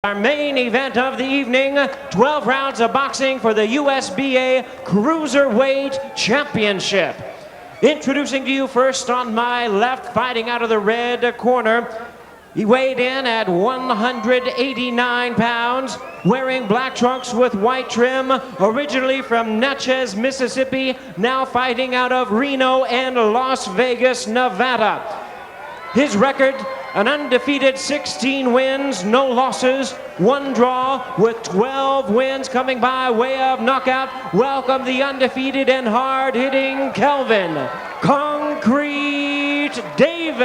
Our main event of the evening, 12 rounds of boxing for the USBA Cruiserweight Championship. Introducing to you first on my left, fighting out of the red corner. He weighed in at 189 pounds, wearing black trunks with white trim, originally from Natchez, Mississippi, now fighting out of Reno and Las Vegas, Nevada. His record, an undefeated 16 wins, no losses, 1 draw, with 12 wins coming by way of knockout. Welcome the undefeated and hard-hitting Kelvin Koncrete Davis.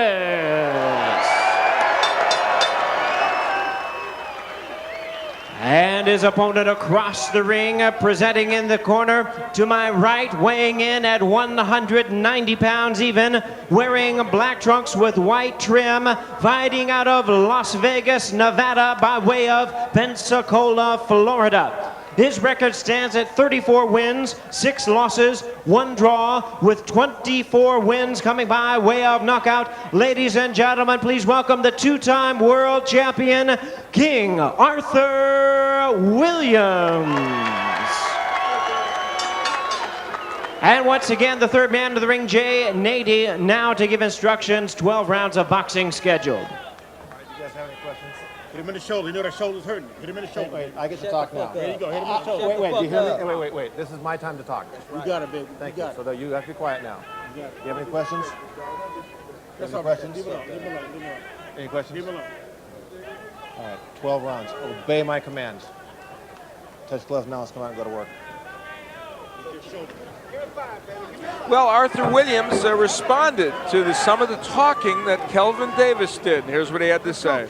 And his opponent across the ring, presenting in the corner to my right, weighing in at 190 pounds even, wearing black trunks with white trim, fighting out of Las Vegas, Nevada by way of Pensacola, Florida. His record stands at 34 wins, 6 losses, 1 draw, with 24 wins coming by way of knockout. Ladies and gentlemen, please welcome the 2-time world champion, King Arthur Williams. And once again, the third man to the ring, Jay Nady, now to give instructions. 12 rounds of boxing scheduled. All right, you guys have any questions? Hit him in the shoulder. You know that shoulder's hurting. Hit him in the shoulder. Wait, I get to talk now. There you go. Hit him in the shoulder. Wait, do you hear me? Wait. This is my time to talk. You got it, baby. Thank you. So you have to be quiet now. Do you have any questions? Any questions? Leave it alone. Leave it alone. Leave it alone. Any questions? Leave it alone. All right, 12 rounds. Obey my commands. Touch gloves now. Let's come out and go to work. Well, Arthur Williams responded to some of the talking that Kelvin Davis did. Here's what he had to say.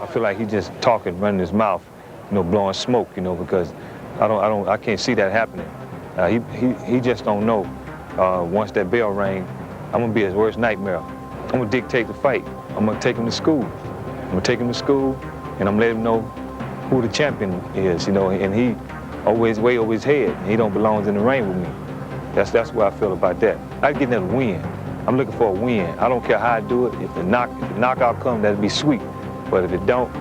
I feel like he's just talking, running his mouth, blowing smoke, because I can't see that happening. He just don't know. Once that bell rang, I'm gonna be his worst nightmare. I'm gonna dictate the fight. I'm gonna take him to school. I'm gonna take him to school, and I'm gonna let him know who the champion is, and he always way over his head. He don't belong in the ring with me. That's what I feel about that. I get another win. I'm looking for a win. I don't care how I do it. If the knockout comes, that'd be sweet. But if it don't,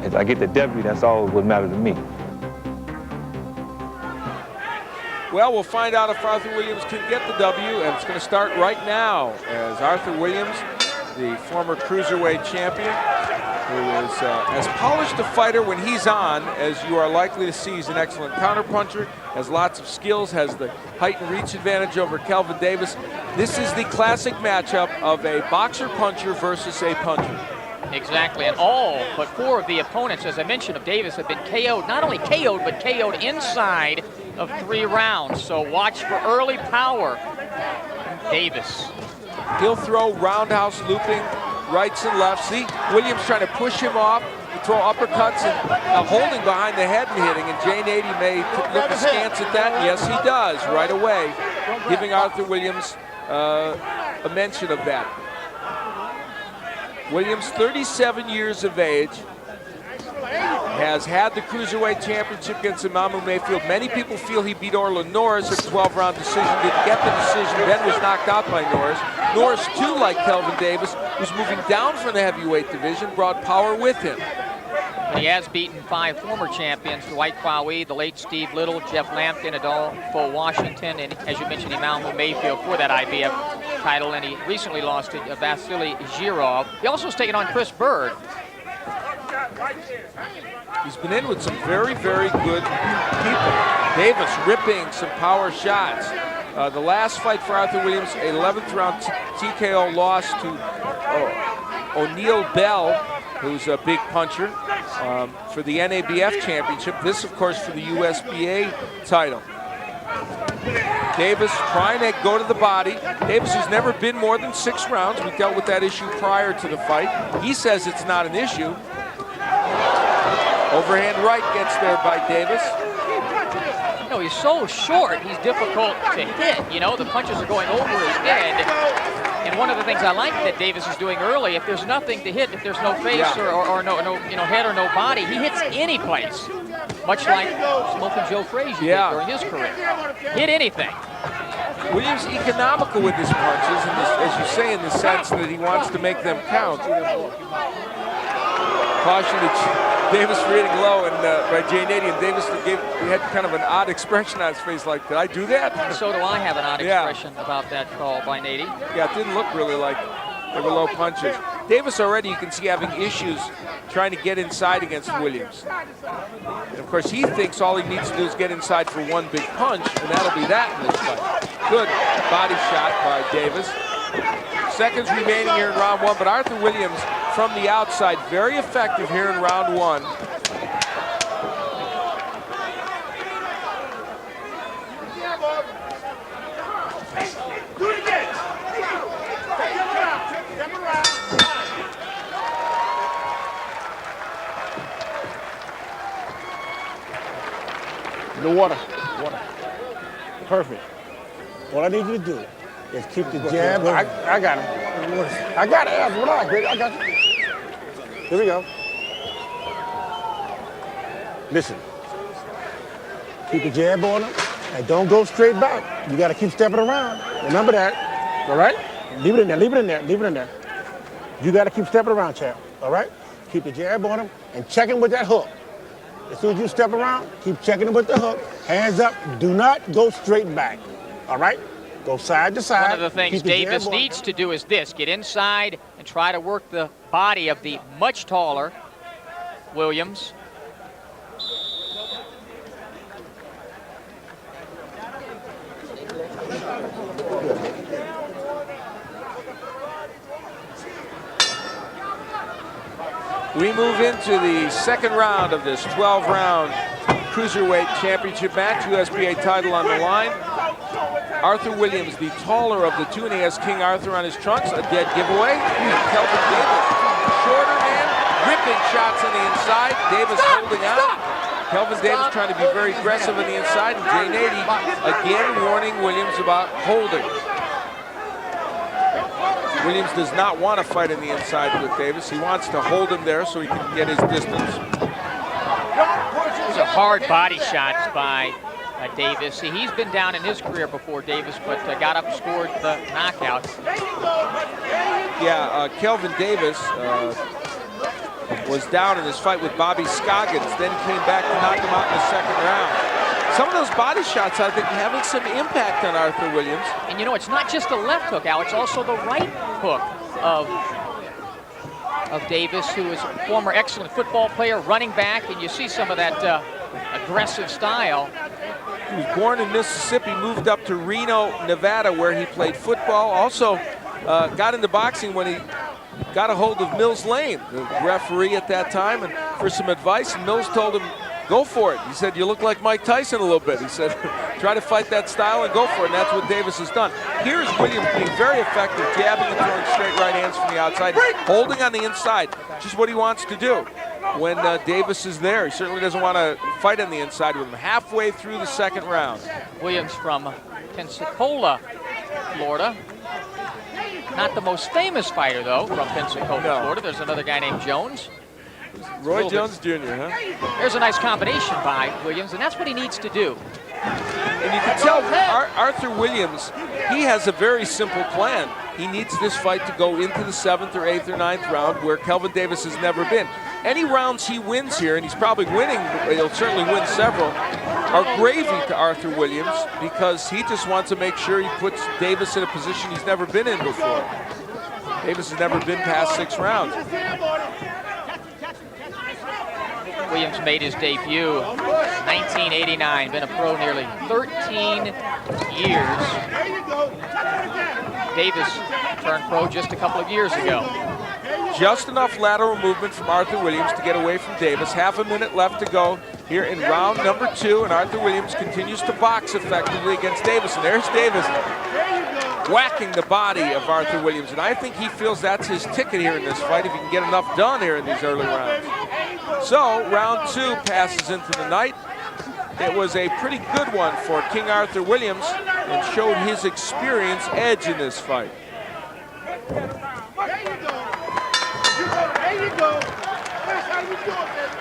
if I get the W, that's all what matters to me. Well, we'll find out if Arthur Williams can get the W, and it's going to start right now as Arthur Williams, the former Cruiserweight champion, who is as polished a fighter when he's on as you are likely to see. He's an excellent counterpuncher, has lots of skills, has the height and reach advantage over Kelvin Davis. This is the classic matchup of a boxer-puncher versus a puncher. Exactly, and all but 4 of the opponents, as I mentioned, of Davis have been KO'd. Not only KO'd, but KO'd inside of 3 rounds. So watch for early power from Davis. He'll throw roundhouse looping rights and lefts. See, Williams trying to push him off, throw uppercuts and holding behind the head and hitting. And Jay Nady may look askance at that. And yes, he does right away, giving Arthur Williams a mention of that. Williams, 37 years of age, has had the Cruiserweight Championship against Imamu Mayfield. Many people feel he beat Orlin Norris at a 12-round decision, didn't get the decision, then was knocked out by Norris. Norris, too, like Kelvin Davis, was moving down from the heavyweight division, brought power with him. He has beaten 5 former champions, Dwight Kwawi, the late Steve Little, Jeff Lampkin, Adolfo Washington, and as you mentioned, Imamu Mayfield for that IBF title, and he recently lost to Vasily Zhirov. He also has taken on Chris Bird. He's been in with some very, very good people. Davis ripping some power shots. The last fight for Arthur Williams, an 11th round TKO loss to O'Neal Bell, who's a big puncher, for the NABF championship. This, of course, for the USBA title. Davis trying to go to the body. Davis has never been more than 6 rounds. We dealt with that issue prior to the fight. He says it's not an issue. Overhand right gets there by Davis. He's so short, he's difficult to hit. The punches are going over his head. And one of the things I like that Davis is doing early, if there's nothing to hit, if there's no face or no head or no body, he hits any place. Much like Smoking Joe Frazier did during his career. Hit anything. Williams economical with his punches, and as you say, in the sense that he wants to make them count. Caution to Davis for hitting low, and by Jay Nady, and Davis he had kind of an odd expression on his face, like, did I do that? So do I have an odd expression about that call by Nady. Yeah, it didn't look really like they were low punches. Davis already, you can see, having issues trying to get inside against Williams. And of course, he thinks all he needs to do is get inside for one big punch, and that'll be that in this fight. Good body shot by Davis. Seconds remaining here in round one, but Arthur Williams from the outside, very effective here in round one. The water. Perfect. All I need you to do is keep the jab. I got him. I got it. Relax, baby. I got you. Here we go. Listen. Keep the jab on him and don't go straight back. You got to keep stepping around. Remember that. All right? Leave it in there. Leave it in there. Leave it in there. You got to keep stepping around, champ. All right? Keep the jab on him and check him with that hook. As soon as you step around, keep checking him with the hook. Hands up. Do not go straight back. All right? Go side to side. One of the things Davis needs to do is this: get inside and try to work the body of the much taller Williams. We move into the second round of this 12-round Cruiserweight Championship match. USBA title on the line. Arthur Williams, the taller of the two, and he has King Arthur on his trunks, a dead giveaway. And Kelvin Davis, shorter man, ripping shots on the inside. Davis holding out. Kelvin Davis trying to be very aggressive on the inside, and Jay Nady again warning Williams about holding. Williams does not want to fight on the inside with Davis. He wants to hold him there so he can get his distance. Those are hard body shots by Davis. See, he's been down in his career before, Davis, but got up and scored the knockouts. Yeah, Kelvin Davis was down in his fight with Bobby Scoggins, then came back to knock him out in the second round. Some of those body shots, I think, having some impact on Arthur Williams. And you know, it's not just the left hook, Al, it's also the right hook of Davis, who is a former excellent football player, running back, and you see some of that aggressive style. He was born in Mississippi, moved up to Reno, Nevada, where he played football. Also got into boxing when he got a hold of Mills Lane, the referee at that time, and for some advice, and Mills told him, go for it. He said, you look like Mike Tyson a little bit. He said, try to fight that style and go for it, and that's what Davis has done. Here's Williams being very effective, jabbing and throwing straight right hands from the outside, holding on the inside, just what he wants to do when Davis is there. He certainly doesn't want to fight on the inside with him. Halfway through the second round. Williams from Pensacola, Florida. Not the most famous fighter, though, from Pensacola, Florida. There's another guy named Jones. Roy Jones Jr., huh? There's a nice combination by Williams, and that's what he needs to do. And you can tell Arthur Williams, he has a very simple plan. He needs this fight to go into the 7th or 8th or 9th round, where Kelvin Davis has never been. Any rounds he wins here, and he's probably winning, he'll certainly win several, are gravy to Arthur Williams, because he just wants to make sure he puts Davis in a position he's never been in before. Davis has never been past 6 rounds. Williams made his debut in 1989, been a pro nearly 13 years. Davis turned pro just a couple of years ago. Just enough lateral movement from Arthur Williams to get away from Davis. Half a minute left to go here in round number 2, and Arthur Williams continues to box effectively against Davis. And there's Davis whacking the body of Arthur Williams, and I think he feels that's his ticket here in this fight if he can get enough done here in these early rounds. So round 2 passes into the night. It was a pretty good one for King Arthur Williams and showed his experience edge in this fight. There you go. There you go. That's how you do it, baby.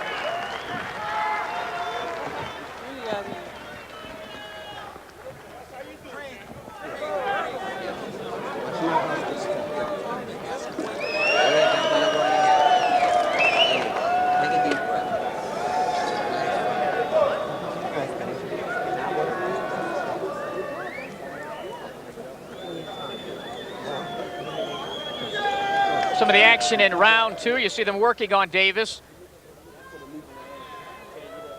Some of the action in round 2. You see them working on Davis.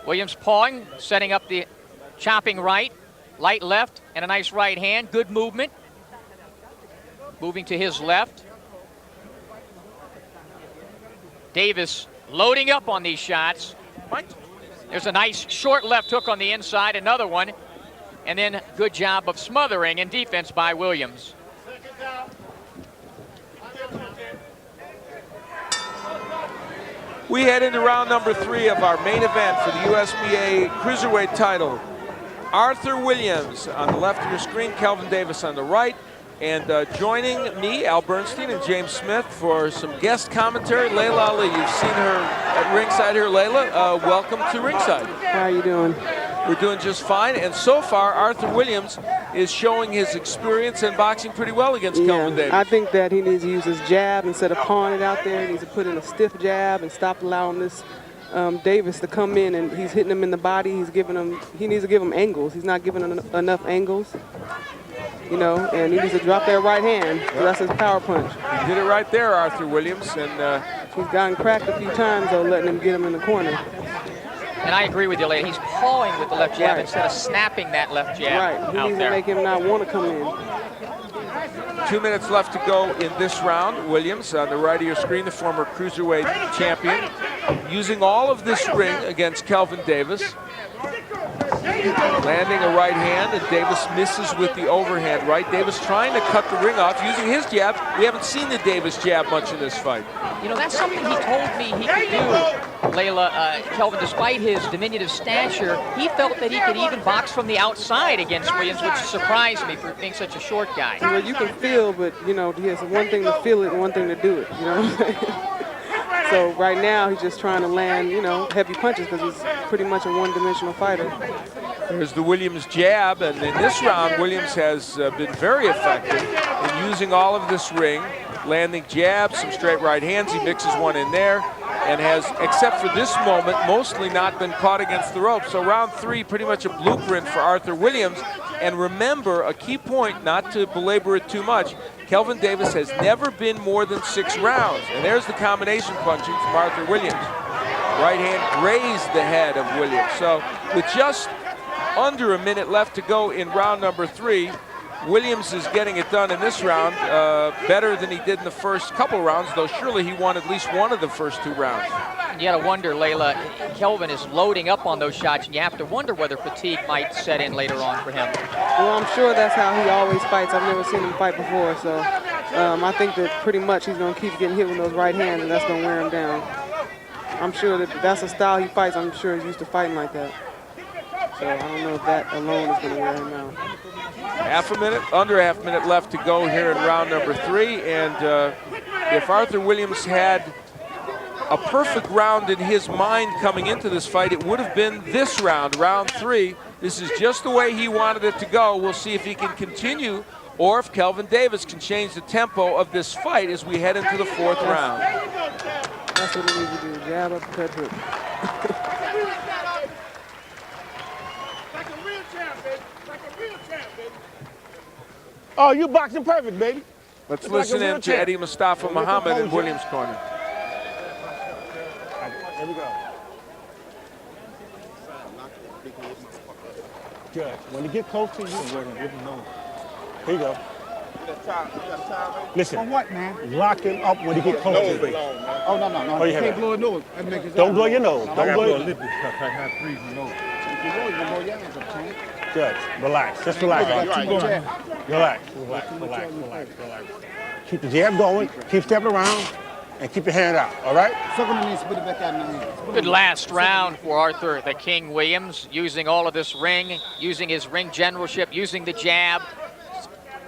Williams pawing, setting up the chopping right, light left, and a nice right hand. Good movement. Moving to his left. Davis loading up on these shots. There's a nice short left hook on the inside, another one. And then good job of smothering and defense by Williams. We head into round number 3 of our main event for the USBA Cruiserweight title. Arthur Williams on the left of your screen, Kelvin Davis on the right. And joining me, Al Bernstein and James Smith, for some guest commentary, Layla Ali. You've seen her at ringside here. Layla, welcome to ringside. How are you doing? We're doing just fine. And so far, Arthur Williams is showing his experience in boxing pretty well against Kelvin Davis. I think that he needs to use his jab instead of pawing it out there. He needs to put in a stiff jab and stop allowing this Davis to come in, and he's hitting him in the body. He needs to give him angles. He's not giving him enough angles. You know, and he needs to drop that right hand. So that's his power punch. He did it right there, Arthur Williams. And he's gotten cracked a few times, though, letting him get him in the corner. And I agree with you, Layla. He's pawing with the left jab instead of snapping that left jab He needs to make him not want to come in. 2 minutes left to go in this round. Williams on the right of your screen, the former Cruiserweight champion, using all of this ring against Kelvin Davis. Landing a right hand, and Davis misses with the overhand right. Davis trying to cut the ring off using his jab. We haven't seen the Davis jab much in this fight. You know, that's something he told me he could do, Layla. Kelvin, despite his diminutive stature, he felt that he could even box from the outside against Williams, which surprised me for being such a short guy. Well, you can feel, but, you know, he has one thing to feel it and one thing to do it, you know? So right now, he's just trying to land, you know, heavy punches because he's pretty much a one-dimensional fighter. There's the Williams jab, and in this round, Williams has been very effective in using all of this ring, landing jabs, some straight right hands. He mixes one in there and has, except for this moment, mostly not been caught against the rope. So round 3, pretty much a blueprint for Arthur Williams. And remember, a key point, not to belabor it too much, Kelvin Davis has never been more than 6 rounds. And there's the combination punching from Arthur Williams. Right hand grazed the head of Williams. So with just under a minute left to go in round number 3, Williams is getting it done in this round better than he did in the first couple rounds, though surely he won at least one of the first 2 rounds. You got to wonder, Layla, Kelvin is loading up on those shots, and you have to wonder whether fatigue might set in later on for him. Well, I'm sure that's how he always fights. I've never seen him fight before, so I think that pretty much he's going to keep getting hit with those right hands, and that's going to wear him down. I'm sure that that's a style he fights. I'm sure he's used to fighting like that. So I don't know if that alone is going to wear him out. Under a half minute left to go here in round number 3. And if Arthur Williams had a perfect round in his mind coming into this fight, it would have been this round, round 3. This is just the way he wanted it to go. We'll see if he can continue or if Kelvin Davis can change the tempo of this fight as we head into the 4th round. That's what he needs to do, jab, uppercut, hook. Oh, you boxing perfect, baby. Let's listen in to Eddie Mustafa Muhammad in Williams' corner. Here we go. Good. When you get close to you, here you go. Listen. On what, man? Lock him up when you get close to you. Oh, no. Oh, you can't blow a nose. Don't blow your nose. Don't blow your nose. Good. Relax. Just relax. Relax. Keep the jab going. Keep stepping around. And keep your hand out, all right? Good last round for Arthur the King Williams, using all of this ring, using his ring generalship, using the jab.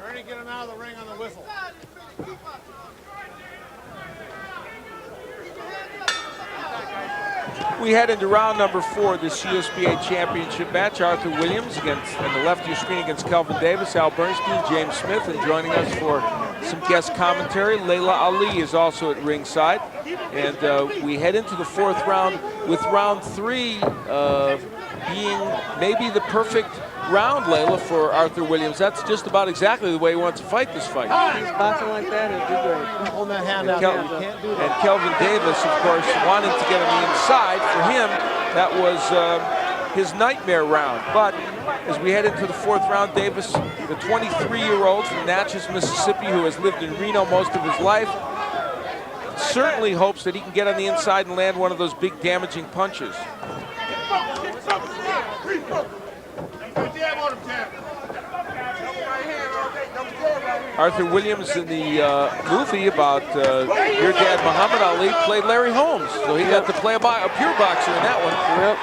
Ready to get him out of the ring on the whistle. We head into round number 4, this USBA Championship match. Arthur Williams against, on the left of your screen, against Kelvin Davis, Al Bernstein, James Smith, and joining us for some guest commentary, Layla Ali is also at ringside. And we head into the 4th round with round 3 being maybe the perfect round, Layla, for Arthur Williams. That's just about exactly the way he wants to fight this fight. He's boxing like that, it'd be great. Hold that hand out. Kel- You can't do that. And Kelvin Davis, of course, wanted to get on the inside. For him, that was his nightmare round. But as we head into the 4th round, Davis, the 23-year-old from Natchez, Mississippi, who has lived in Reno most of his life, certainly hopes that he can get on the inside and land one of those big damaging punches. Arthur Williams in the movie about your dad, Muhammad Ali, played Larry Holmes. So he got to play a pure boxer in that one. Yep.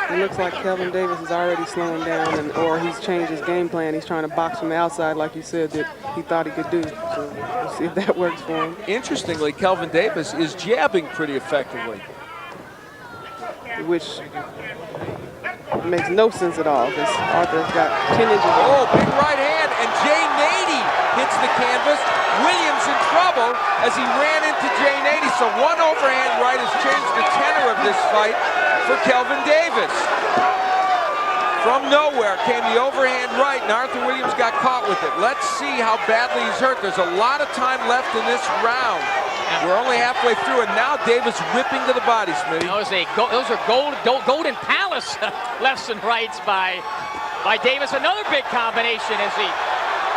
It looks like Kelvin Davis is already slowing down, or he's changed his game plan. He's trying to box from the outside like you said that he thought he could do. So we'll see if that works for him. Interestingly, Kelvin Davis is jabbing pretty effectively. Which makes no sense at all because Arthur's got 10 inches. Oh, big right hand, and Jay Nady hits the canvas. Williams in trouble as he ran into Jay Nady. So one overhand right has changed the tenor of this fight for Kelvin Davis. From nowhere came the overhand right, and Arthur Williams got caught with it. Let's see how badly he's hurt. There's a lot of time left in this round. We're only halfway through, and now Davis whipping to the body, Smitty. Those are Golden Palace lefts and rights by Davis. Another big combination as he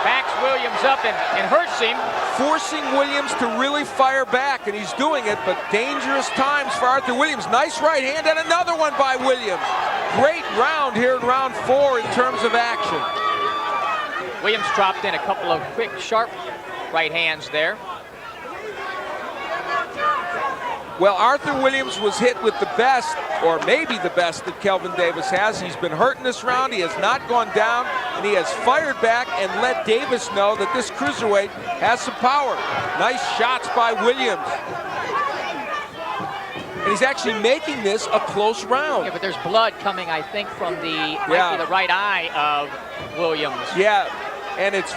backs Williams up and hurts him. Forcing Williams to really fire back, and he's doing it, but dangerous times for Arthur Williams. Nice right hand, and another one by Williams. Great round here in round 4 in terms of action. Williams dropped in a couple of quick, sharp right hands there. Well, Arthur Williams was hit with the best, or maybe the best, that Kelvin Davis has. He's been hurt in this round. He has not gone down, and he has fired back and let Davis know that this cruiserweight has some power. Nice shots by Williams. And he's actually making this a close round. Yeah, but there's blood coming, I think, from the right eye of Williams. Yeah, and it's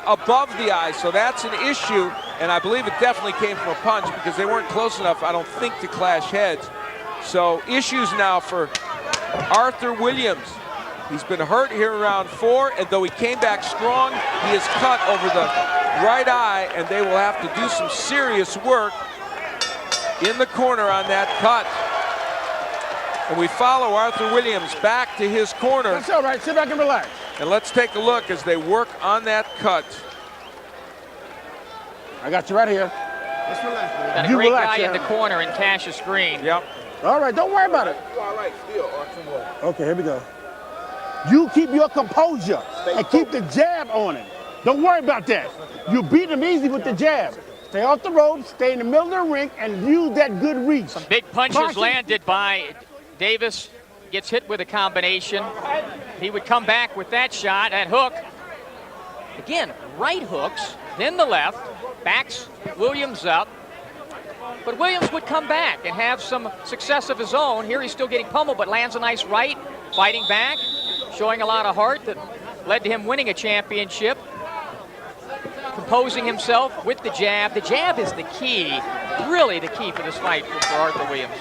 above the eye, so that's an issue. And I believe it definitely came from a punch because they weren't close enough, I don't think, to clash heads. So issues now for Arthur Williams. He's been hurt here in round 4, and though he came back strong, he is cut over the right eye, and they will have to do some serious work in the corner on that cut. And we follow Arthur Williams back to his corner. That's all right. Sit back and relax. And let's take a look as they work on that cut. I got you right here. Just relax, man. Got a You great relax, guy in the Aaron. corner in Cassius Green. Yep. All right, don't worry about it. All right, still, Okay, here we go. You keep your composure and keep the jab on him. Don't worry about that. You beat him easy with the jab. Stay off the ropes, stay in the middle of the ring, and use that good reach. Some big punches landed by Davis. Gets hit with a combination. He would come back with that shot, that hook. Again, right hooks, then the left, backs Williams up. But Williams would come back and have some success of his own. Here he's still getting pummeled, but lands a nice right, fighting back, showing a lot of heart that led to him winning a championship. Composing himself with the jab. The jab is the key, really the key for this fight for Arthur Williams.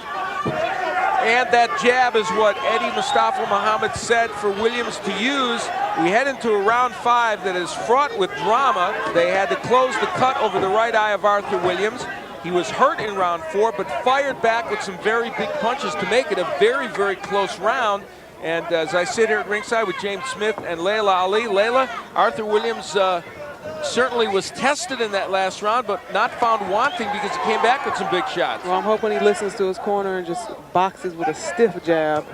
And that jab is what Eddie Mustafa Muhammad said for Williams to use. We head into a round 5 that is fraught with drama. They had to close the cut over the right eye of Arthur Williams. He was hurt in round 4, but fired back with some very big punches to make it a very, very close round. And as I sit here at ringside with James Smith and Layla Ali, Layla, Arthur Williams certainly was tested in that last round, but not found wanting because he came back with some big shots. Well, I'm hoping he listens to his corner and just boxes with a stiff jab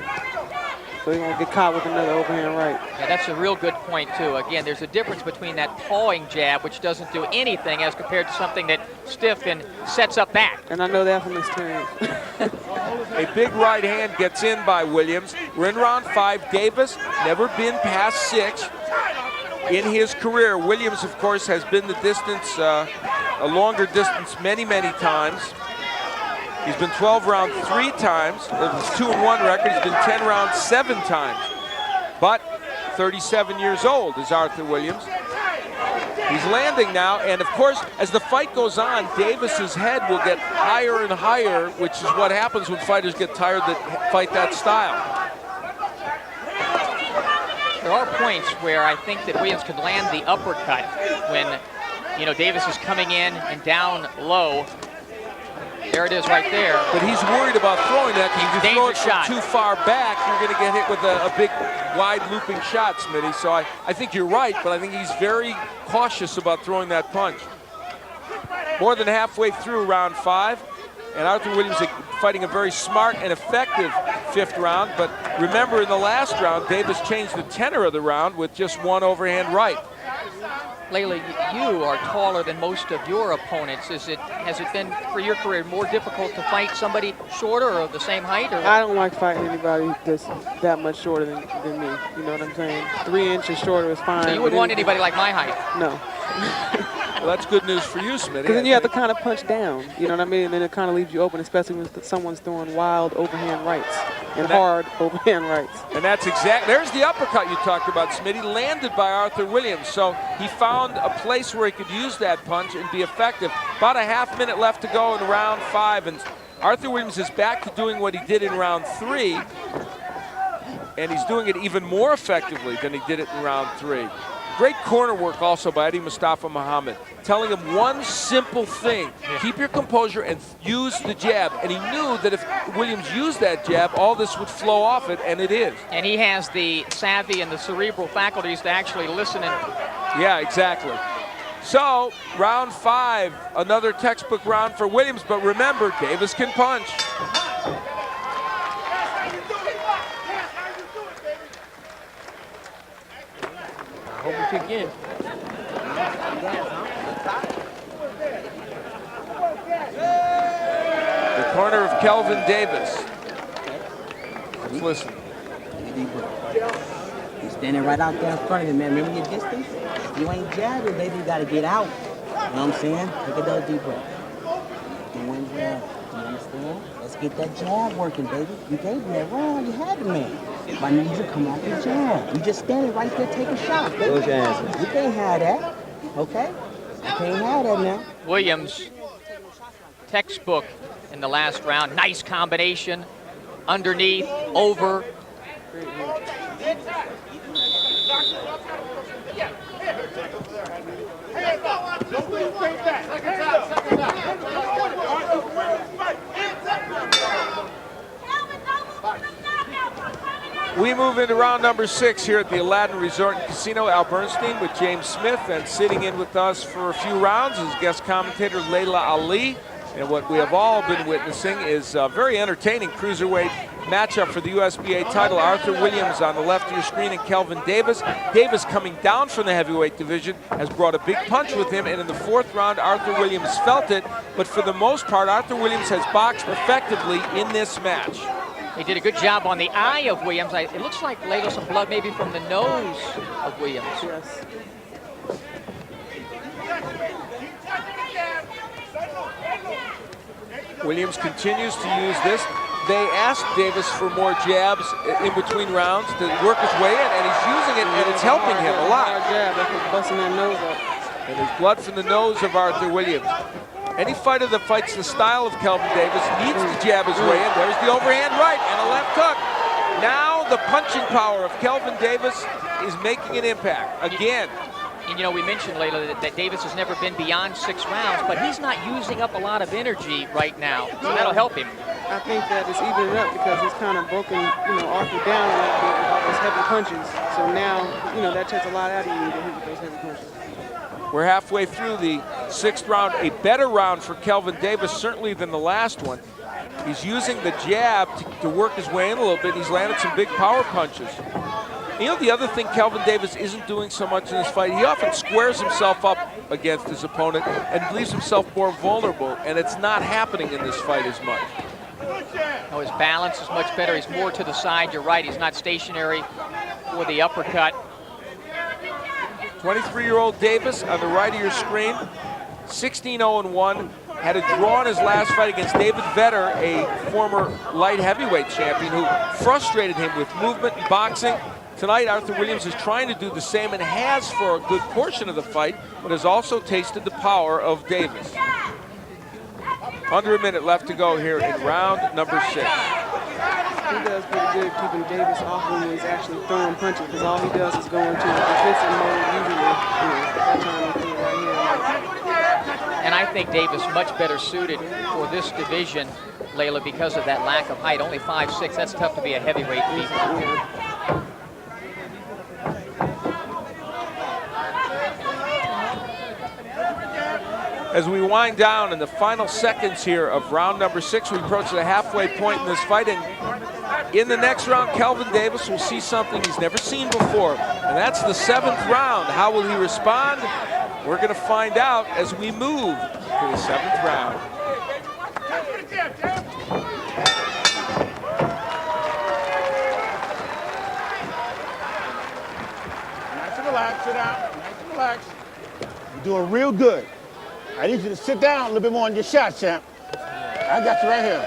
so he won't get caught with another overhand right. Yeah, that's a real good point, too. Again, there's a difference between that pawing jab, which doesn't do anything, as compared to something that stiff and sets up back. And I know that from experience. A big right hand gets in by Williams. We're in round 5. Davis never been past 6 in his career. Williams, of course, has been the distance, a longer distance many, many times. He's been 12 rounds 3 times. With his 2-1 record, he's been 10 rounds 7 times. But 37 years old is Arthur Williams. He's landing now, and of course, as the fight goes on, Davis's head will get higher and higher, which is what happens when fighters get tired that fight that style. There are points where I think that Williams could land the uppercut when, you know, Davis is coming in and down low. There it is right there. But he's worried about throwing that because if you throw it Dangerous shot. from too far back, you're going to get hit with a big, wide looping shot, Smitty. So I think you're right, but I think he's very cautious about throwing that punch. More than halfway through round 5, and Arthur Williams is fighting a very smart and effective 5th round. But remember, in the last round, Davis changed the tenor of the round with just one overhand right. Layla, you are taller than most of your opponents. Has it been for your career more difficult to fight somebody shorter or of the same height? Or I don't like fighting anybody that's that much shorter than me. You know what I'm saying? 3 inches shorter is fine. So you wouldn't want anybody like my height? No. Well, that's good news for you, Smitty. Because then you have to kind of punch down. You know what I mean? And then it kind of leaves you open, especially when someone's throwing wild overhand rights and hard overhand rights. And that's there's the uppercut you talked about, Smitty, landed by Arthur Williams. So he found a place where he could use that punch and be effective. About a half minute left to go in round 5, and Arthur Williams is back to doing what he did in round 3, and he's doing it even more effectively than he did it in round 3. Great corner work also by Eddie Mustafa Muhammad, telling him one simple thing: keep your composure and use the jab. And he knew that if Williams used that jab, all this would flow off it, and it is. And he has the savvy and the cerebral faculties to actually listen and... Yeah, exactly. So, round 5, another textbook round for Williams, but remember, Davis can punch. Hope we kick in. The corner of Kelvin Davis. Let's listen. You're standing right out there in front of him, man. Remember your distance? If you ain't jabbing, baby, you gotta get out. You know what I'm saying? Take another deep breath. Doing well. You understand? Let's get that jab working, baby. You gave me that round. You had it, man. But I need you to come off the jab. You just standing right there, take a shot, baby. Close your hands. You can't have that, okay? You can't have that now. Williams, textbook in the last round. Nice combination. Underneath, over. We move into round number 6 here at the Aladdin Resort and Casino. Al Bernstein with James Smith, and sitting in with us for a few rounds is guest commentator Layla Ali. And what we have all been witnessing is a very entertaining cruiserweight matchup for the USBA title. Arthur Williams on the left of your screen and Kelvin Davis. Davis, coming down from the heavyweight division, has brought a big punch with him, and in the 4th round, Arthur Williams felt it. But for the most part, Arthur Williams has boxed effectively in this match. He did a good job on the eye of Williams. It looks like Layla some blood maybe from the nose of Williams. Yes. Williams continues to use this. They asked Davis for more jabs in between rounds to work his way in, and he's using it, and it's helping him a lot. Jab, that's what's busting that nose up. And there's blood from the nose of Arthur Williams. Any fighter that fights the style of Kelvin Davis needs to jab his way in. There's the overhand right and a left hook. Now the punching power of Kelvin Davis is making an impact again. And you know, we mentioned, Layla, that Davis has never been beyond 6 rounds, but he's not using up a lot of energy right now, so that'll help him. I think that it's evening up because he's kind of broken, Arthur down a little bit with all those heavy punches. So now, that takes a lot out of you to hit with those heavy punches. We're halfway through the 6th round, a better round for Kelvin Davis, certainly than the last one. He's using the jab to work his way in a little bit. He's landed some big power punches. The other thing Kelvin Davis isn't doing so much in this fight, he often squares himself up against his opponent and leaves himself more vulnerable, and it's not happening in this fight as much. No, his balance is much better. He's more to the side. You're right, he's not stationary for the uppercut. 23-year-old Davis on the right of your screen, 16-0-1, had a draw in his last fight against David Vetter, a former light heavyweight champion who frustrated him with movement and boxing. Tonight, Arthur Williams is trying to do the same and has for a good portion of the fight, but has also tasted the power of Davis. Under a minute left to go here in round number 6. He does pretty good keeping Davis off when he's actually throwing punches, because all he does is go into a defensive mode usually. That time he threw it right here. And I think Davis much better suited for this division, Layla, because of that lack of height. Only 5'6". That's tough to be a heavyweight beat. As we wind down in the final seconds here of round number 6, we approach the halfway point in this fight. And in the next round, Kelvin Davis will see something he's never seen before. And that's the 7th round. How will he respond? We're going to find out as we move to the 7th round. Nice and relax, sit down. Nice and relax. You're doing real good. I need you to sit down a little bit more on your shots, champ. I got you right here.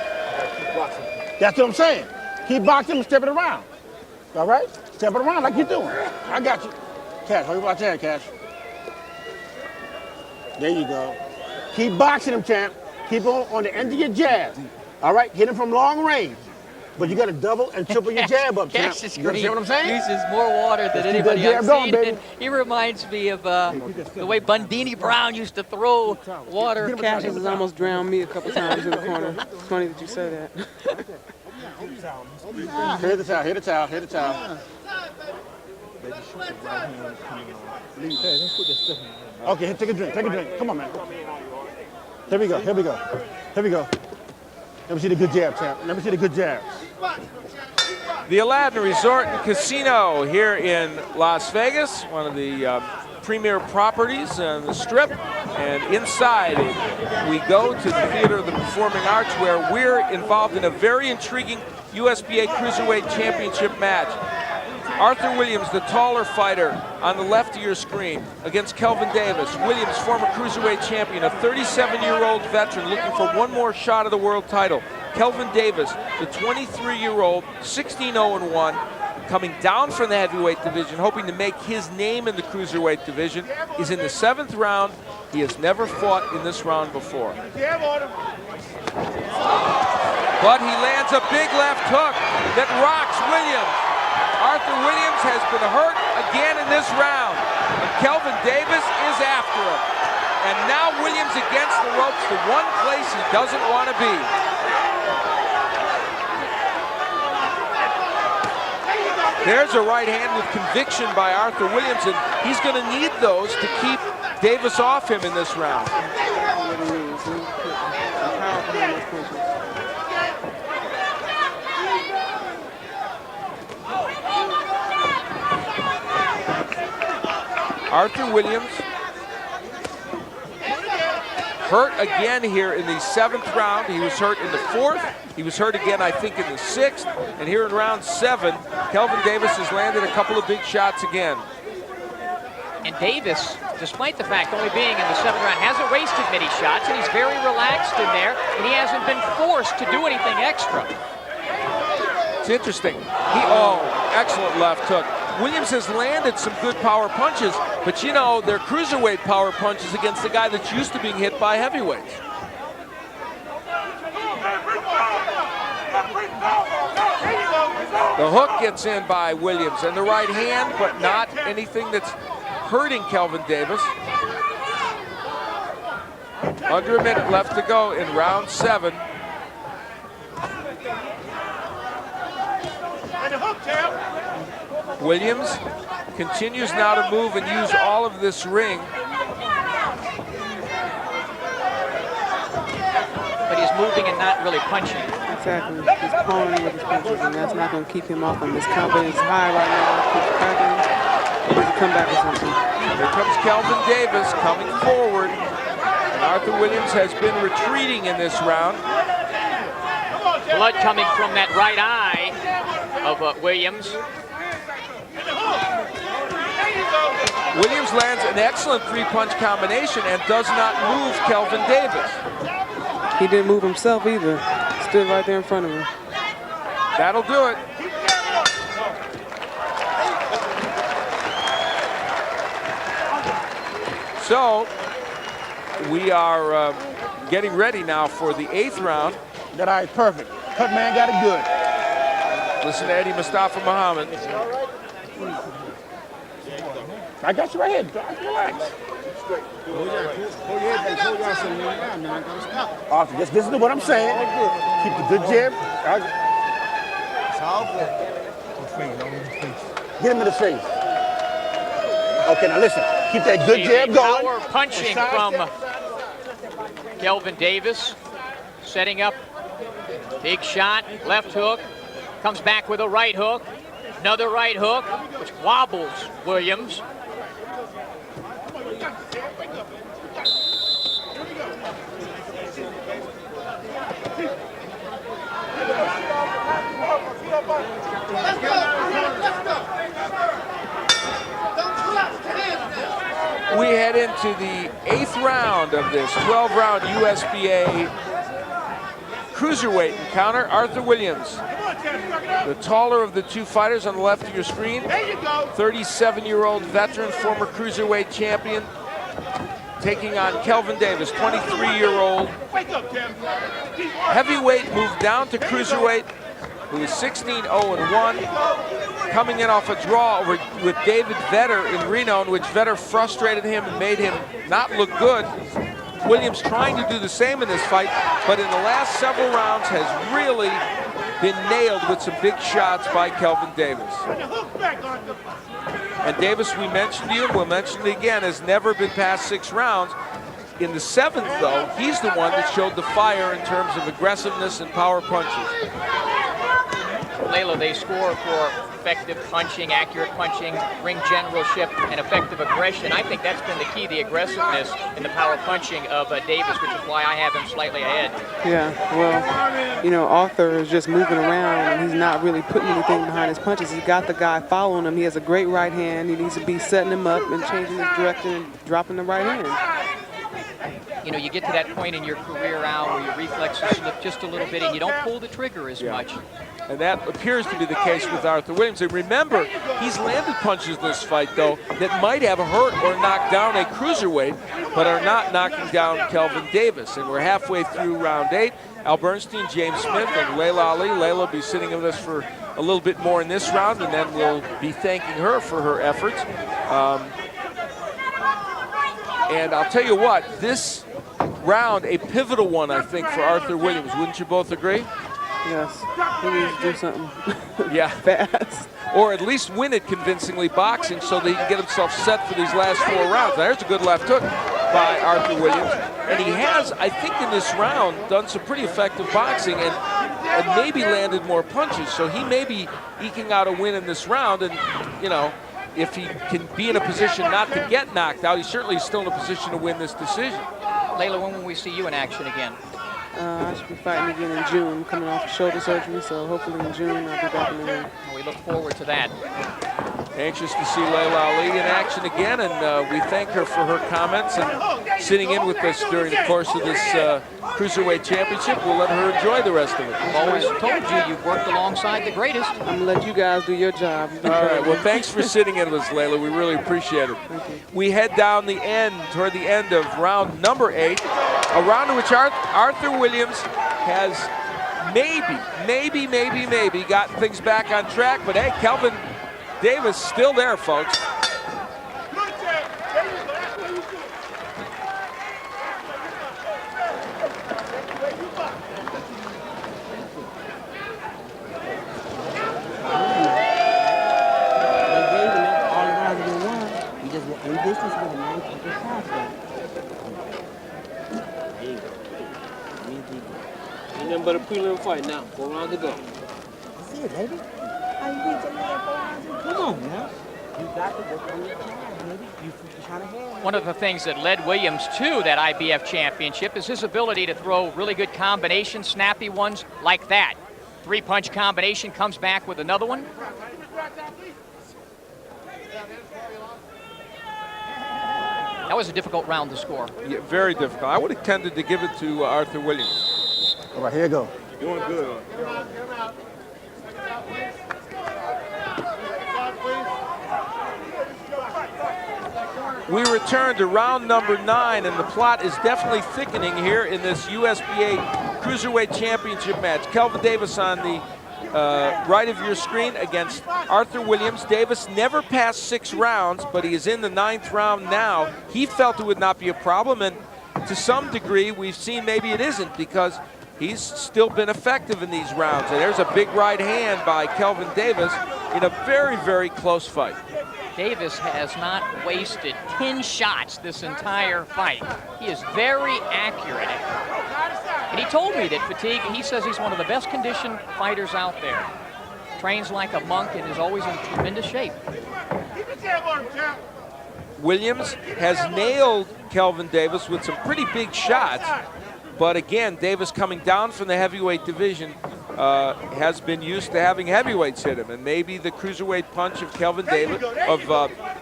That's what I'm saying. Keep boxing and step it around. All right? Step it around like you're doing. I got you. Cash, hold your watch hand, Cash. There you go. Keep boxing him, champ. Keep on the end of your jab. All right? Hit him from long range. But you got to double and triple your jab up, champ. Cash is You understand what I'm saying? uses more water than anybody I've seen. And he reminds me of the way Bundini Brown used to throw water. Cassius has almost drowned me a couple times in the corner. It's funny that you say that. Hit the towel, hit the towel, hit the towel. Okay, take a drink, take a drink. Come on, man. Here we go, here we go, here we go. Let me see the good jab, champ. Let me see the good jabs. The Aladdin Resort and Casino here in Las Vegas, one of the premier properties on the Strip. And inside we go to the Theater of the Performing Arts, where we're involved in a very intriguing USBA Cruiserweight Championship match. Arthur Williams, the taller fighter, on the left of your screen, against Kelvin Davis. Williams, former Cruiserweight champion, a 37-year-old veteran looking for one more shot of the world title. Kelvin Davis, the 23-year-old, 16-0-1, coming down from the heavyweight division, hoping to make his name in the Cruiserweight division. He's in the 7th round. He has never fought in this round before. But he lands a big left hook that rocks Williams. Arthur Williams has been hurt again in this round, and Kelvin Davis is after him. And now Williams against the ropes, the one place he doesn't want to be. There's a right hand with conviction by Arthur Williams, and he's going to need those to keep Davis off him in this round. Arthur Williams hurt again here in the 7th round. He was hurt in the 4th. He was hurt again, I think, in the 6th. And here in round 7, Kelvin Davis has landed a couple of big shots again. And Davis, despite the fact only being in the 7th round, hasn't wasted many shots, and he's very relaxed in there, and he hasn't been forced to do anything extra. It's interesting. Excellent left hook. Williams has landed some good power punches, but you know, they're cruiserweight power punches against a guy that's used to being hit by heavyweights. The hook gets in by Williams, and the right hand, but not anything that's hurting Kelvin Davis. Under a minute left to go in round 7. Williams continues now to move and use all of this ring. But he's moving and not really punching. Exactly. He's pawing with his punches, and that's not going to keep him off him. His confidence is high right now. Keeps cracking. He needs to come back with something. Here comes Kelvin Davis coming forward. And Arthur Williams has been retreating in this round. Blood coming from that right eye of Williams. Williams lands an excellent 3-punch combination and does not move Kelvin Davis. He didn't move himself either. Stood right there in front of him. That'll do it. So we are getting ready now for the 8th round. That eye is perfect. Cut man got it good. Listen to Eddie Mustafa Muhammad. I got you right here. Relax. Arthur, just listen to what I'm saying. Keep the good jab. It's all good. Get him in the face. Okay, now listen. Keep that good jab going. Power punching from Kelvin Davis. Setting up. Big shot. Left hook. Comes back with a right hook. Another right hook, which wobbles Williams. We head into the 8th round of this 12-round USBA Cruiserweight encounter. Arthur Williams, the taller of the two fighters on the left of your screen, 37-year-old veteran, former Cruiserweight champion, taking on Kelvin Davis, 23-year-old heavyweight, moved down to Cruiserweight, who is 16-0-1, coming in off a draw with David Vetter in Reno, in which Vetter frustrated him and made him not look good. Williams trying to do the same in this fight, but in the last several rounds has really been nailed with some big shots by Kelvin Davis. And Davis, we mentioned to you, and we'll mention it again, has never been past 6 rounds. In the 7th, though, he's the one that showed the fire in terms of aggressiveness and power punches. Layla, they score for effective punching, accurate punching, ring generalship, and effective aggression. I think that's been the key, the aggressiveness and the power punching of Davis, which is why I have him slightly ahead. Yeah, well, you know, Arthur is just moving around and he's not really putting anything behind his punches. He's got the guy following him. He has a great right hand. He needs to be setting him up and changing his direction and dropping the right hand. You know, you get to that point in your career, Al, where your reflexes slip just a little bit and you don't pull the trigger as much. And that appears to be the case with Arthur Williams. And remember, he's landed punches in this fight, though, that might have hurt or knocked down a cruiserweight, but are not knocking down Kelvin Davis. And we're halfway through round 8. Al Bernstein, James Smith, and Layla Ali. Layla will be sitting with us for a little bit more in this round, and then we'll be thanking her for her efforts. And I'll tell you what, this round, a pivotal one, I think, for Arthur Williams. Wouldn't you both agree? Yes, he needs to do something fast. Or at least win it convincingly boxing so that he can get himself set for these last 4 rounds. Now, there's a good left hook by Arthur Williams. And he has, I think, in this round, done some pretty effective boxing and maybe landed more punches. So he may be eking out a win in this round. And, you know, if he can be in a position not to get knocked out, he's certainly still in a position to win this decision. Layla, when will we see you in action again? I should be fighting again in June, coming off of shoulder surgery, so hopefully in June I'll be back in the ring. We look forward to that. Anxious to see Layla Ali in action again, and we thank her for her comments and sitting in with us during the course of this Cruiserweight Championship. We'll let her enjoy the rest of it. I've always told you, you've worked alongside the greatest. I'm going to let you guys do your job. All right, well, thanks for sitting in with us, Layla. We really appreciate it. We head down the end, toward the end of round number 8, a round in which Arthur Williams has maybe gotten things back on track, but hey, Kelvin Davis still there, folks. Ain't nothing but a prelim fight now. 4 rounds to go. That's it, baby. How you think that nigga 4 rounds? Come on, man. You got to work on your time, baby. You trying to have. One of the things that led Williams to that IBF championship is his ability to throw really good combinations, snappy ones like that. 3-punch combination, comes back with another one. That was a difficult round to score. Yeah, very difficult. I would have tended to give it to Arthur Williams. All right, here you go. Doing good. We return to round number 9, and the plot is definitely thickening here in this USBA Cruiserweight Championship match. Kelvin Davis on the right of your screen against Arthur Williams. Davis never passed 6 rounds, but he is in the 9th round now. He felt it would not be a problem, and to some degree, we've seen maybe it isn't, because he's still been effective in these rounds. And there's a big right hand by Kelvin Davis in a very, very close fight. Davis has not wasted 10 shots this entire fight. He is very accurate. And he told me that fatigue, he says he's one of the best conditioned fighters out there. Trains like a monk and is always in tremendous shape. Williams has nailed Kelvin Davis with some pretty big shots, but again, Davis coming down from the heavyweight division has been used to having heavyweights hit him, and maybe the cruiserweight punch of Kelvin Davis, of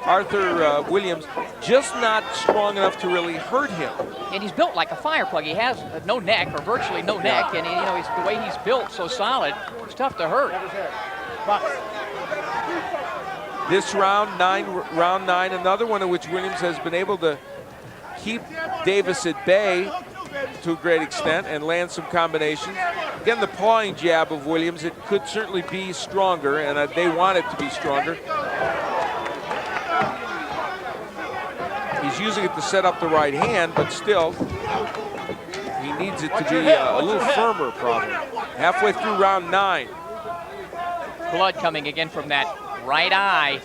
Arthur Williams, just not strong enough to really hurt him. And he's built like a fire plug. He has no neck, or virtually no neck, and the way he's built so solid, it's tough to hurt. This round 9, another one in which Williams has been able to keep Davis at bay to a great extent and land some combinations. Again, the pawing jab of Williams, it could certainly be stronger, and they want it to be stronger. He's using it to set up the right hand, but still, he needs it to be a little firmer, probably. Halfway through round 9. Blood coming again from that right eye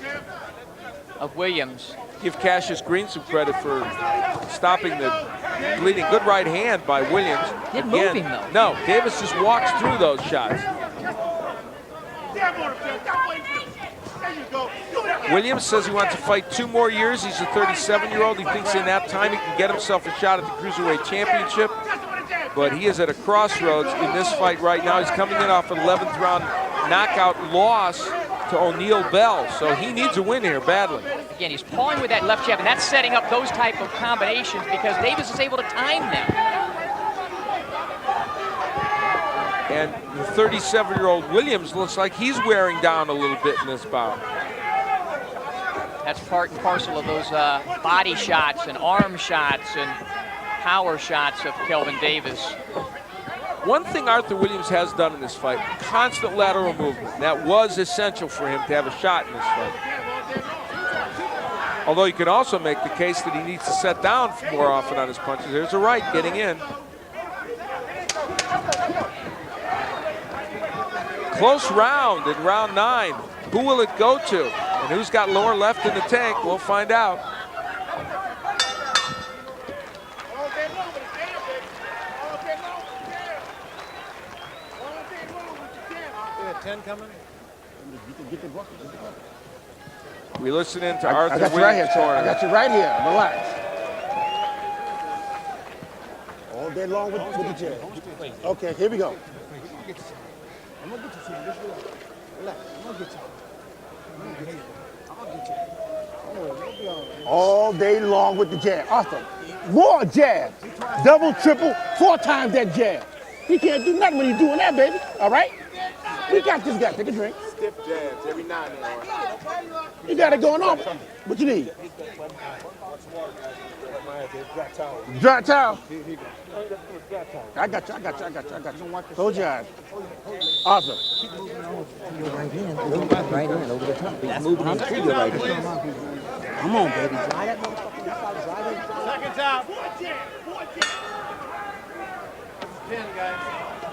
of Williams. Give Cassius Green some credit for stopping the bleeding. Good right hand by Williams. Didn't move him, though. No, Davis just walks through those shots. Williams says he wants to fight 2 more years. He's a 37-year-old. He thinks in that time he can get himself a shot at the Cruiserweight Championship. But he is at a crossroads in this fight right now. He's coming in off an 11th round knockout loss to O'Neal Bell, so he needs a win here badly. Again, he's pawing with that left jab, and that's setting up those type of combinations because Davis is able to time them. And the 37-year-old Williams looks like he's wearing down a little bit in this bout. That's part and parcel of those body shots and arm shots and power shots of Kelvin Davis. One thing Arthur Williams has done in this fight, constant lateral movement. That was essential for him to have a shot in this fight. Although you can also make the case that he needs to set down more often on his punches. There's a right getting in. Close round in round 9. Who will it go to? And who's got lower left in the tank? We'll find out. Coming. We listen in to Arthur I got you Williams' right here, corner. I got you right here. Relax. All day long with the jab. Okay, here we go. I'm gonna get you. Relax. I'm gonna get you. All day long with the jab. Arthur, more jabs. Double, triple, 4 times that jab. He can't do nothing when he's doing that, baby. All right? We got this guy. Take a drink. Stiff jabs every now and then. You got it going on. What you need? Dry towel. I got you. Close your eyes. Arthur. Your right hand over the top. He's moving him to your right hand. Come on, baby. Dry that motherfucker. Dry that. Seconds out.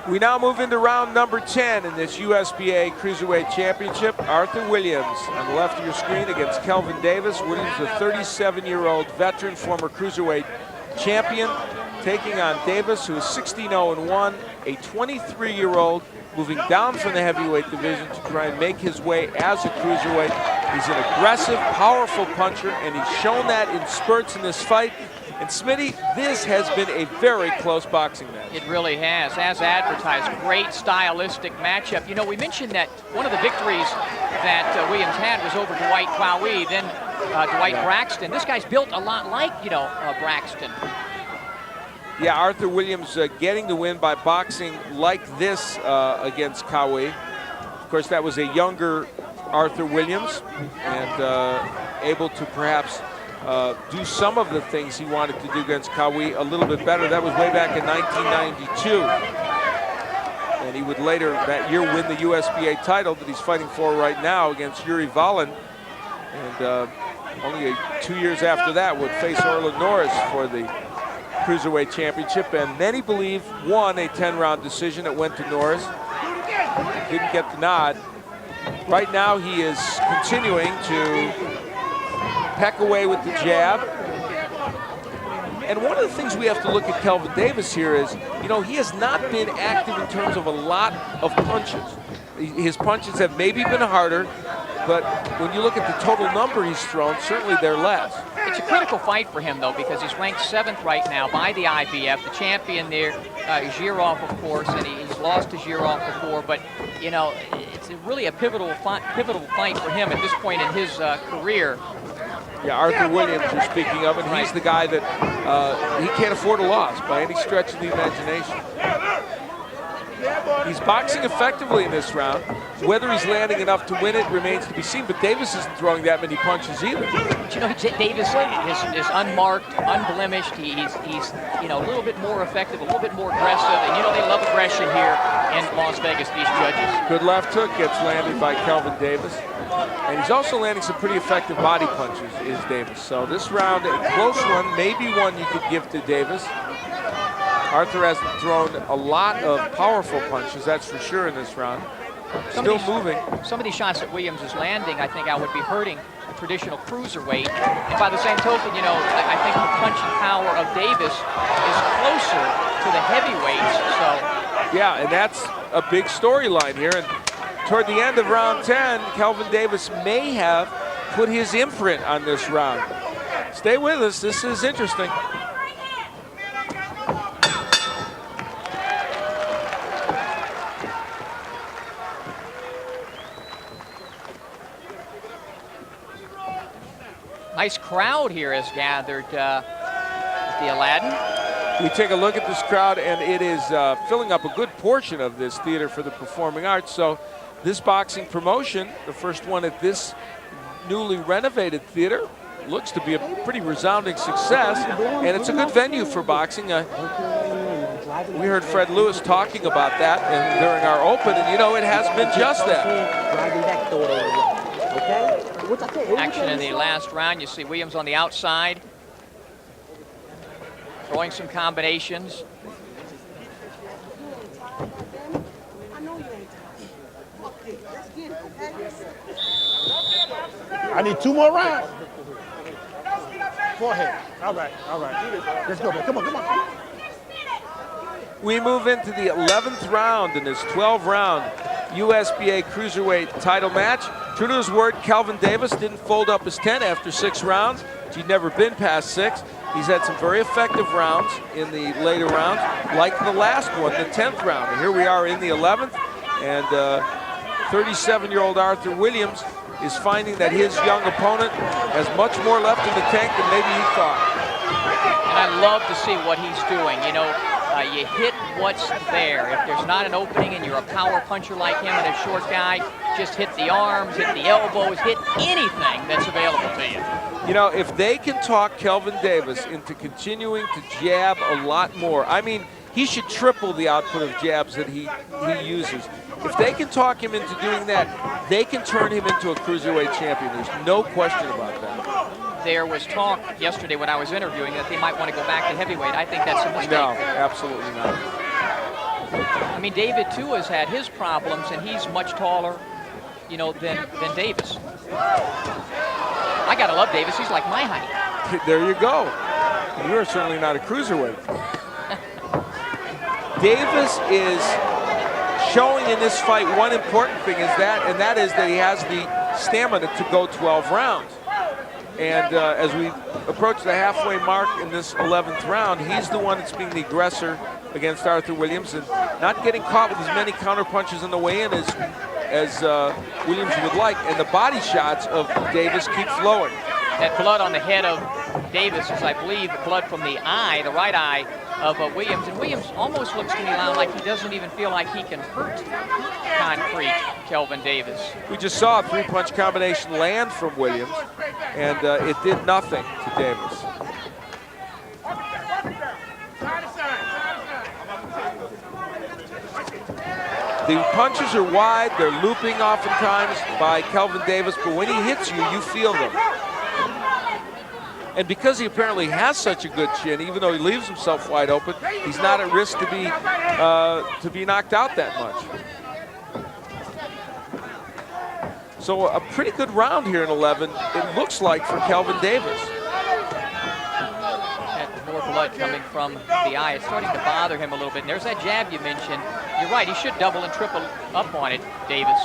We now move into round number 10 in this USBA Cruiserweight Championship. Arthur Williams on the left of your screen against Kelvin Davis. Williams, a 37-year-old veteran, former Cruiserweight champion, taking on Davis, who is 16-0-1, a 23-year-old moving down from the heavyweight division to try and make his way as a cruiserweight. He's an aggressive, powerful puncher, and he's shown that in spurts in this fight. And Smitty, this has been a very close boxing match. It really has, as advertised. Great stylistic matchup. You know, we mentioned that one of the victories that Williams had was over Dwight Cowie, then Dwight Braxton. This guy's built a lot like, Braxton. Yeah, Arthur Williams getting the win by boxing like this against Cowie. Of course, that was a younger Arthur Williams and able to perhaps do some of the things he wanted to do against Cowie a little bit better. That was way back in 1992. And he would later that year win the USBA title that he's fighting for right now against Yuri Valin. And only 2 years after that would face Orla Norris for the Cruiserweight Championship. And many believe won a 10-round decision that went to Norris. Didn't get the nod. Right now he is continuing to peck away with the jab. And one of the things we have to look at Kelvin Davis here is, you know, he has not been active in terms of a lot of punches. His punches have maybe been harder, but when you look at the total number he's thrown, certainly they're less. It's a critical fight for him, though, because he's ranked 7th right now by the IBF. The champion there, Girov, of course, and he's lost to Girov before. But, you know, it's really a pivotal fight for him at this point in his career. Yeah, Arthur Williams you're speaking of, and he's the guy that he can't afford a loss by any stretch of the imagination. He's boxing effectively in this round. Whether he's landing enough to win it remains to be seen, but Davis isn't throwing that many punches either. But you know, Davis is unmarked, unblemished. He's you know, a little bit more effective, a little bit more aggressive, and you know they love aggression here in Las Vegas, these judges. Good left hook gets landed by Kelvin Davis. And he's also landing some pretty effective body punches, is Davis. So this round, a close one, maybe one you could give to Davis. Arthur hasn't thrown a lot of powerful punches, that's for sure, in this round. Still moving. Some of these shots that Williams is landing, I think, would be hurting a traditional cruiserweight. And by the same token, you know, I think the punching power of Davis is closer to the heavyweights. So yeah, and that's a big storyline here. And toward the end of round 10, Kelvin Davis may have put his imprint on this round. Stay with us, this is interesting. nice crowd here has gathered at the Aladdin. We take a look at this crowd, and it is filling up a good portion of this theater for the performing arts. So this boxing promotion, the first one at this newly renovated theater, looks to be a pretty resounding success, and it's a good venue for boxing. We heard Fred Lewis talking about that during our open, and you know, it has been just that. Action in the last round. You see Williams on the outside, throwing some combinations. I need 2 more rounds. Forehead. All right, all right. Let's go, man. Come on, come on. We move into the 11th round in this 12-round USBA Cruiserweight title match. True to his word, Kelvin Davis didn't fold up his tent after 6 rounds. He'd never been past 6. He's had some very effective rounds in the later rounds, like the last one, the 10th round. And here we are in the 11th, and 37-year-old Arthur Williams is finding that his young opponent has much more left in the tank than maybe he thought. And I love to see what he's doing. You know, you hit what's there. If there's not an opening and you're a power puncher like him and a short guy, just hit the arms, hit the elbows, hit anything that's available to you. You know, if they can talk Kelvin Davis into continuing to jab a lot more, I mean, he should triple the output of jabs that he uses. If they can talk him into doing that, they can turn him into a cruiserweight champion. There's no question about that. There was talk yesterday when I was interviewing that they might want to go back to heavyweight. I think that's a mistake. No, absolutely not. I mean, David, too, has had his problems, and he's much taller, you know, than Davis. I got to love Davis. He's like my height. There you go. You're certainly not a cruiserweight. Davis is showing in this fight one important thing is that, and that is that he has the stamina to go 12 rounds. And as we approach the halfway mark in this 11th round, he's the one that's being the aggressor against Arthur Williams and not getting caught with as many counter punches in the weigh-in as Williams would like. And the body shots of Davis keep flowing. That blood on the head of Davis is, I believe, blood from the eye, the right eye of Williams. And Williams almost looks to me now like he doesn't even feel like he can hurt Koncrete Kelvin Davis. We just saw a 3-punch combination land from Williams, and it did nothing to Davis. The punches are wide, they're looping oftentimes by Kelvin Davis, but when he hits you, you feel them. And because he apparently has such a good chin, even though he leaves himself wide open, he's not at risk to be knocked out that much. So a pretty good round here in 11, it looks like, for Kelvin Davis. More blood coming from the eye. It's starting to bother him a little bit. And there's that jab you mentioned. You're right, he should double and triple up on it, Davis.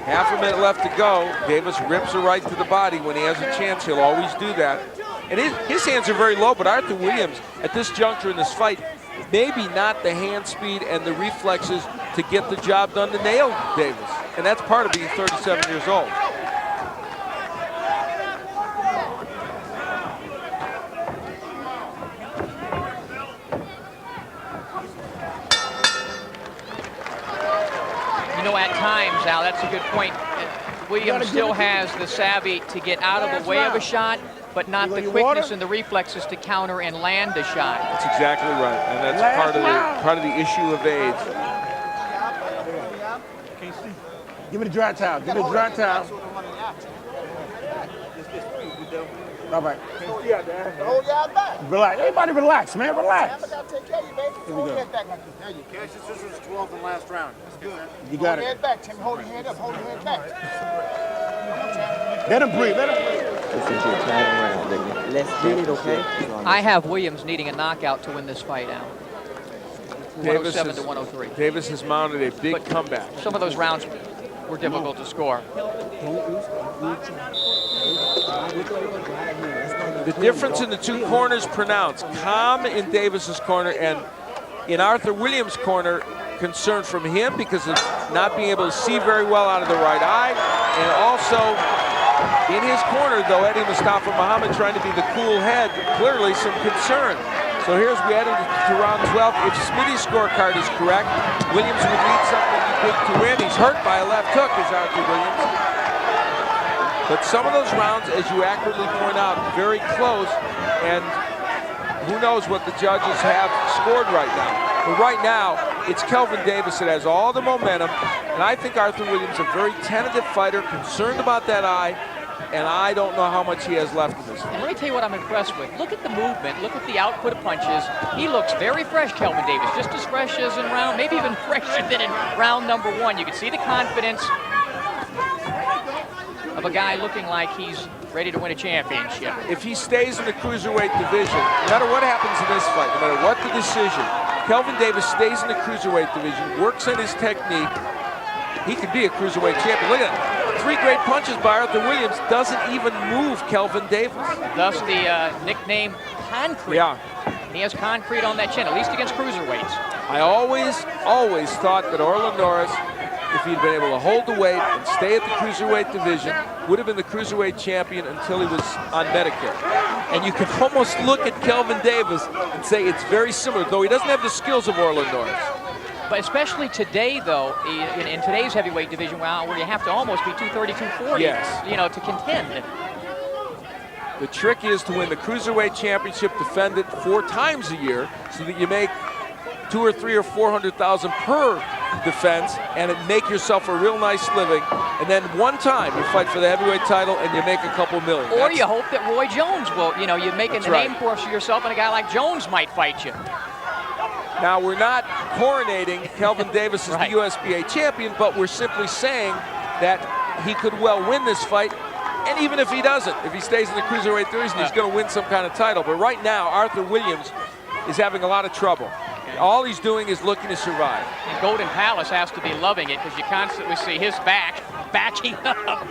Half a minute left to go. Davis rips a right to the body. When he has a chance, he'll always do that. And his hands are very low, but Arthur Williams, at this juncture in this fight, maybe not the hand speed and the reflexes to get the job done to nail Davis. And that's part of being 37 years old. You know, at times, Al, that's a good point. Williams still has the savvy to get out of the way of a shot, but not the quickness and the reflexes to counter and land a shot. That's exactly right, and that's part of the issue of age. Give me the dry towel. Give me the dry towel. All right. Hold your back. Relax. Everybody relax, man. Relax. I gotta take care of you, baby. Here we Hold go. your head back like this. There you go. This was 12th and last round. That's good. You got Hold your it. head back, Tim. Hold your head up. Hold your head back. Let him breathe. Let him breathe. Let's get it, okay? I have Williams needing a knockout to win this fight, Al. 107 to 103. Davis has mounted a big comeback. Some of those rounds were difficult to score. The difference in the two corners pronounced. Calm in Davis's corner, and in Arthur Williams' corner, concern from him because of not being able to see very well out of the right eye, and also in his corner, though, Eddie Mustafa Muhammad trying to be the cool head, clearly some concern. So here's we headed to round 12. If Smitty's scorecard is correct, Williams would need something big to win. He's hurt by a left hook, is Arthur Williams. But some of those rounds, as you accurately point out, very close, and who knows what the judges have scored right now. But right now, it's Kelvin Davis that has all the momentum, and I think Arthur Williams, a very tentative fighter, concerned about that eye, and I don't know how much he has left in this. And let me tell you what I'm impressed with. Look at the movement. Look at the output of punches. He looks very fresh, Kelvin Davis, just as fresh as in round, maybe even fresher than in round number 1. You can see the confidence of a guy looking like he's ready to win a championship. If he stays in the cruiserweight division, no matter what happens in this fight, no matter what the decision, Kelvin Davis stays in the cruiserweight division, works on his technique, he could be a cruiserweight champion. Look at that. 3 great punches by Arthur Williams, doesn't even move Kelvin Davis. Thus the nickname Koncrete. Yeah. And he has concrete on that chin, at least against cruiserweights. I always thought that Orlin Norris, if he'd been able to hold the weight and stay at the cruiserweight division, would have been the cruiserweight champion until he was on Medicare. And you can almost look at Kelvin Davis and say it's very similar, though he doesn't have the skills of Orlin Norris. But especially today, though, in today's heavyweight division, where you have to almost be 230, 240, Yes. you know, to contend. The trick is to win the Cruiserweight Championship, defend it 4 times a year, so that you make 200,000 or 300,000 or 400,000 per defense, and make yourself a real nice living. And then one time you fight for the heavyweight title, and you make a couple million. Or you hope that Roy Jones will, you know, you're making the name for yourself, and a guy like Jones might fight you. Now, we're not coronating Kelvin Davis as the USBA champion, but we're simply saying that he could well win this fight. And even if he doesn't, if he stays in the cruiserweight division, he's going to win some kind of title. But right now, Arthur Williams is having a lot of trouble. All he's doing is looking to survive. And Golden Palace has to be loving it because you constantly see his back backing up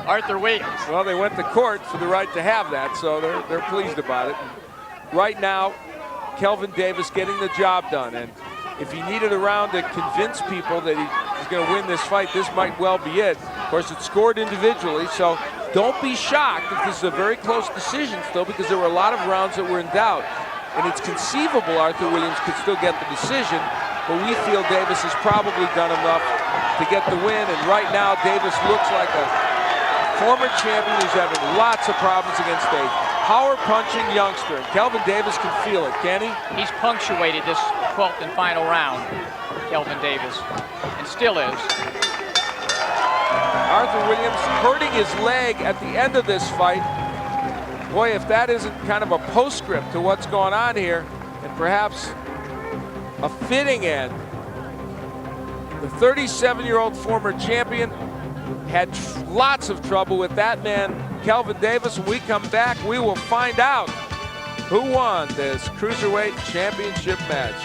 Arthur Williams. Well, they went to court for the right to have that, so they're pleased about it. Right now, Kelvin Davis getting the job done, and if he needed a round to convince people that he's going to win this fight, this might well be it. Of course, it's scored individually, so don't be shocked if this is a very close decision still, because there were a lot of rounds that were in doubt. And it's conceivable Arthur Williams could still get the decision, but we feel Davis has probably done enough to get the win, and right now Davis looks like a former champion who's having lots of problems against a power punching youngster. And Kelvin Davis can feel it, can he? He's punctuated this 12th and final round, Kelvin Davis, and still is. Arthur Williams hurting his leg at the end of this fight. Boy, if that isn't kind of a postscript to what's going on here, and perhaps a fitting end. The 37-year-old former champion had lots of trouble with that man, Kelvin Davis. When we come back, we will find out who won this Cruiserweight Championship match.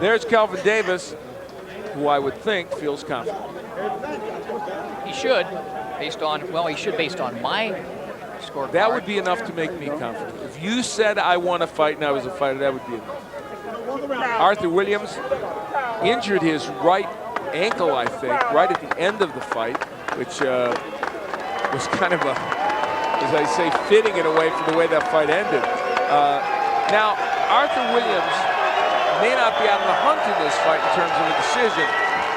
There's Kelvin Davis, who I would think feels confident. He should, based on, well, he should based on my scorecard. That would be enough to make me confident. If you said I won a fight and I was a fighter, that would be enough. Arthur Williams injured his right ankle, I think, right at the end of the fight, which was kind of a, as I say, fitting in a way for the way that fight ended. Now, Arthur Williams may not be out of the hunt in this fight in terms of a decision,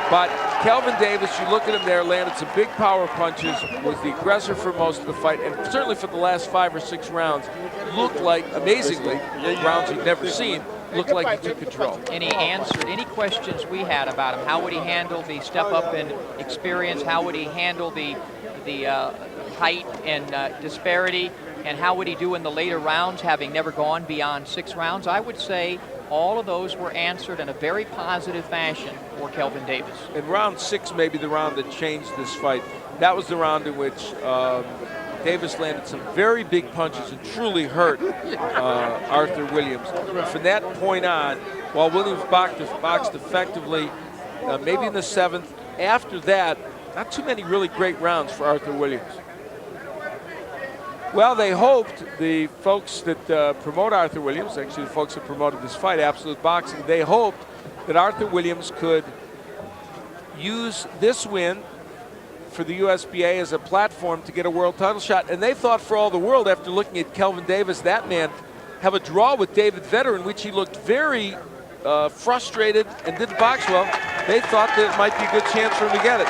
but Kelvin Davis, you look at him there, landed some big power punches, was the aggressor for most of the fight, and certainly for the last 5 or 6 rounds, looked like, amazingly, rounds you'd never seen, looked like he took control. And he answered any questions we had about him. How would he handle the step up in experience? How would he handle the height and disparity? And how would he do in the later rounds, having never gone beyond 6 rounds? I would say all of those were answered in a very positive fashion for Kelvin Davis. In round 6, maybe the round that changed this fight, that was the round in which Davis landed some very big punches and truly hurt Arthur Williams. From that point on, while Williams boxed effectively, maybe in the 7th, after that, not too many really great rounds for Arthur Williams. Well, they hoped, the folks that promote Arthur Williams, actually the folks that promoted this fight, Absolute Boxing, they hoped that Arthur Williams could use this win for the USBA as a platform to get a world title shot. And they thought for all the world, after looking at Kelvin Davis, that man, have a draw with David Vedder in which he looked very frustrated and didn't box well. They thought that it might be a good chance for him to get it.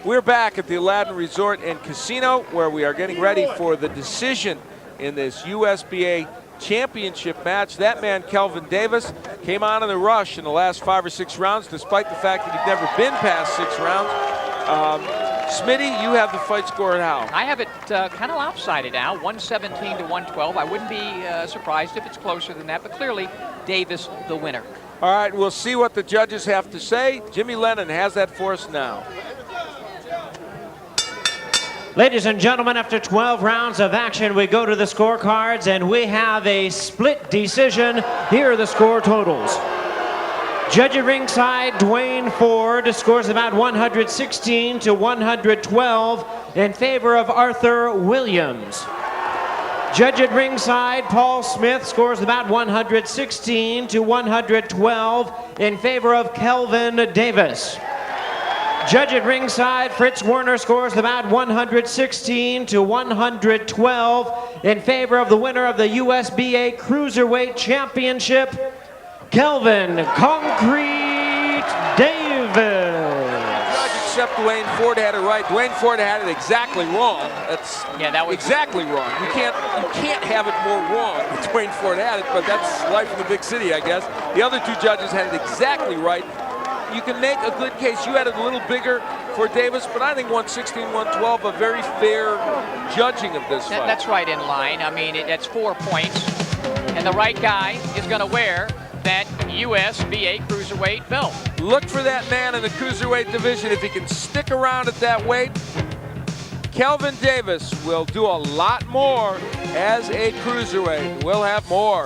We're back at the Aladdin Resort and Casino, where we are getting ready for the decision in this USBA Championship match. That man, Kelvin Davis, came on in the rush in the last 5 or 6 rounds, despite the fact that he'd never been past 6 rounds. Smitty, you have the fight score at how? I have it kind of lopsided now, 117 to 112. I wouldn't be surprised if it's closer than that, but clearly Davis the winner. All right, we'll see what the judges have to say. Jimmy Lennon has that for us now. Ladies and gentlemen, after 12 rounds of action, we go to the scorecards, and we have a split decision. Here are the score totals. Judge at ringside, Dwayne Ford, scores about 116 to 112 in favor of Arthur Williams. Judge at ringside, Paul Smith, scores about 116 to 112 in favor of Kelvin Davis. Judge at ringside, Fritz Werner, scores about 116 to 112 in favor of the winner of the USBA Cruiserweight Championship, Kelvin Koncrete Davis. Except Dwayne Ford had it right. Dwayne Ford had it exactly wrong. That's that was exactly wrong. You can't have it more wrong than Dwayne Ford had it, but that's life in the big city, I guess. The other 2 judges had it exactly right. You can make a good case. You had it a little bigger for Davis, but I think 116, 112, a very fair judging of this fight. That's right in line. I mean, that's 4 points, and the right guy is going to wear that USBA Cruiserweight belt. Look for that man in the Cruiserweight division. If he can stick around at that weight, Kelvin Davis will do a lot more as a Cruiserweight. We'll have more